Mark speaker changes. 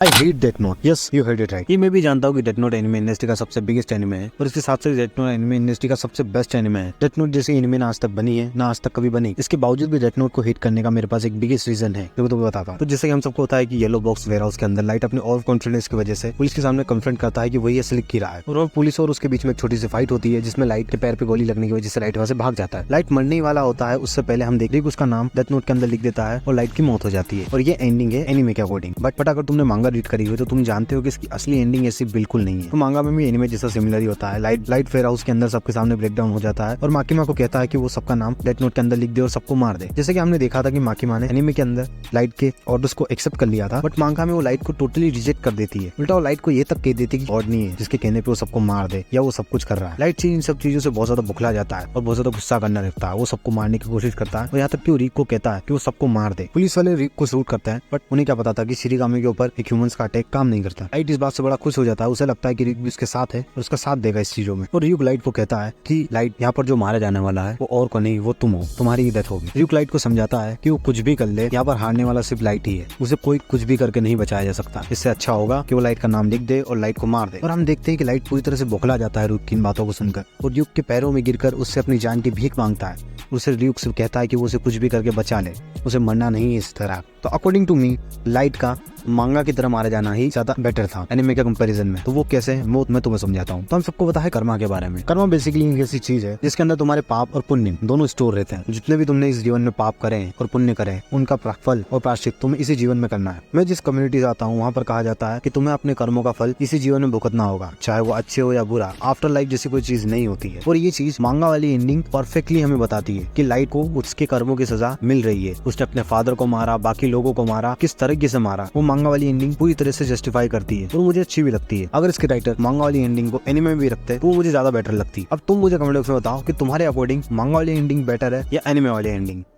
Speaker 1: I hate Death Note. Yes, you heard it right. ये मैं भी जानता हूँ कि डेथ नोट एनिमे इंडस्ट्री का सबसे बिगेस्ट एनिमे है और इसके साथ साथ डेथ नोट एनिमे इंडस्ट्री का सबसे बेस्ट एनिमे है। डेथ नोट जैसी एनिमे ना आज तक बनी है, ना आज तक कभी बनी। इसके बावजूद भी डेथ नोट को हिट करने का मेरे पास एक बिगेस्ट रीजन है, जो मैं बताता हूँ। तो जैसे कि हम सबको पता है कि येलो बॉक्स वेयर हाउस के अंदर लाइट अपने ओवर कॉन्फिडेंस की वजह से पुलिस के सामने कन्फ्रंट करता है कि वही असली कीड़ा है और पुलिस और उसके बीच में एक छोटी सी फाइट होती है जिसमें लाइट के पैर पे गोली लगने की वजह से लाइट वहां से भाग जाता है। लाइट मरने ही वाला होता है, उससे पहले हम देख रहे उसका नाम डेथ नोट के अंदर लिख देता है और लाइट की मौत हो जाती है और ये एंडिंग है एनिमे के अकॉर्डिंग। बट अगर तुमने मांगा रीड करी हुई तो तुम जानते हो कि इसकी असली एंडिंग ऐसी बिल्कुल नहीं है। तो मांगा में भी एनिमे जैसा सिमिलर ही होता है। लाइट फेयर हाउस के अंदर सबके सामने ब्रेकडाउन हो जाता है और माकीमा को कहता है कि वो सबका नाम डेथ नोट के अंदर लिख दे और सबको मार दे। जैसे कि हमने देखा था कि माकीमा ने एनिमे के अंदर लाइट के ऑर्डर्स को एक्सेप्ट कर लिया था, बट मांगा में वो लाइट को टोटली रिजेक्ट कर देती है। उल्टा वो लाइट को ये तक कह देती है कि ऑर्डर नहीं है जिसके कहने पे वो सबको मार दे या वो सब कुछ कर रहा है। लाइट इन सब चीजों से बहुत ज्यादा बुखला जाता है और बहुत ज्यादा गुस्सा करना लगता है। वो सबको मारने की कोशिश करता है और यहाँ तक कि वो रीक को कहता है कि वो सबको मार दे। पुलिस वाले रीक को शूट करते हैं, बट उन्हें क्या पता था कि शिरीगामी के ऊपर एक ह्यूमंस का अटैक काम नहीं करता। लाइट इस बात से बड़ा खुश हो जाता है, उसे लगता है कि रिक भी उसके साथ है और उसका साथ देगा इस चीजों में। और रिक लाइट को कहता है कि लाइट यहाँ पर जो मारा जाने वाला है वो और को नहीं, वो तुम हो, तुम्हारी ही डेथ होगी। रिक लाइट को समझाता है कि वो कुछ भी कर ले, यहाँ पर हारने वाला सिर्फ लाइट ही है, उसे कोई कुछ भी करके नहीं बचाया जा सकता। इससे अच्छा होगा कि वो लाइट का नाम लिख दे और लाइट को मार दे। और हम देखते हैं कि लाइट पूरी तरह से बौखला जाता है रिक की इन बातों को सुनकर और रिक के पैरों में गिरकर उससे अपनी जान की भीख मांगता है। उसे रिक से कहता है कि वो उसे कुछ भी करके बचा ले, उसे मरना नहीं है इस तरह। तो अकॉर्डिंग टू मी लाइट का मांगा की तरह मारा जाना ही ज्यादा बेटर था एनिमे के कंपैरिजन में। तो वो कैसे मैं तुम्हें समझाता हूँ। तो हम सबको पता है कर्मा के बारे में। कर्मा बेसिकली एक ऐसी चीज है जिसके अंदर तुम्हारे पाप और पुण्य दोनों स्टोर रहते हैं। जितने भी तुमने इस जीवन में पाप करे और पुण्य करे उनका फल और प्रायश्चित तुम्हें इसी जीवन में करना है। मैं जिस कम्युनिटी से आता हूँ वहाँ पर कहा जाता है कि तुम्हें अपने कर्मों का फल इसी जीवन में भुगतना होगा, चाहे वो अच्छे हो या बुरा। आफ्टर लाइफ जैसी कोई चीज नहीं होती है और ये चीज मांगा वाली एंडिंग परफेक्टली हमें बताती है कि लाइट को उसके कर्मों की सजा मिल रही है। उसने अपने फादर को मारा, बाकी लोगों को मारा, किस तरीके से मारा, वो मांगा वाली एंडिंग पूरी तरह से जस्टिफाई करती है और मुझे अच्छी भी लगती है। अगर इसके राइटर मांगा वाली एंडिंग को एनिमे में भी रखते तो मुझे ज्यादा बेटर लगती। अब तुम मुझे कमेंट बॉक्स में बताओ कि तुम्हारे अकॉर्डिंग मांगा वाली एंडिंग बेटर है या एनिमे वाली एंडिंग।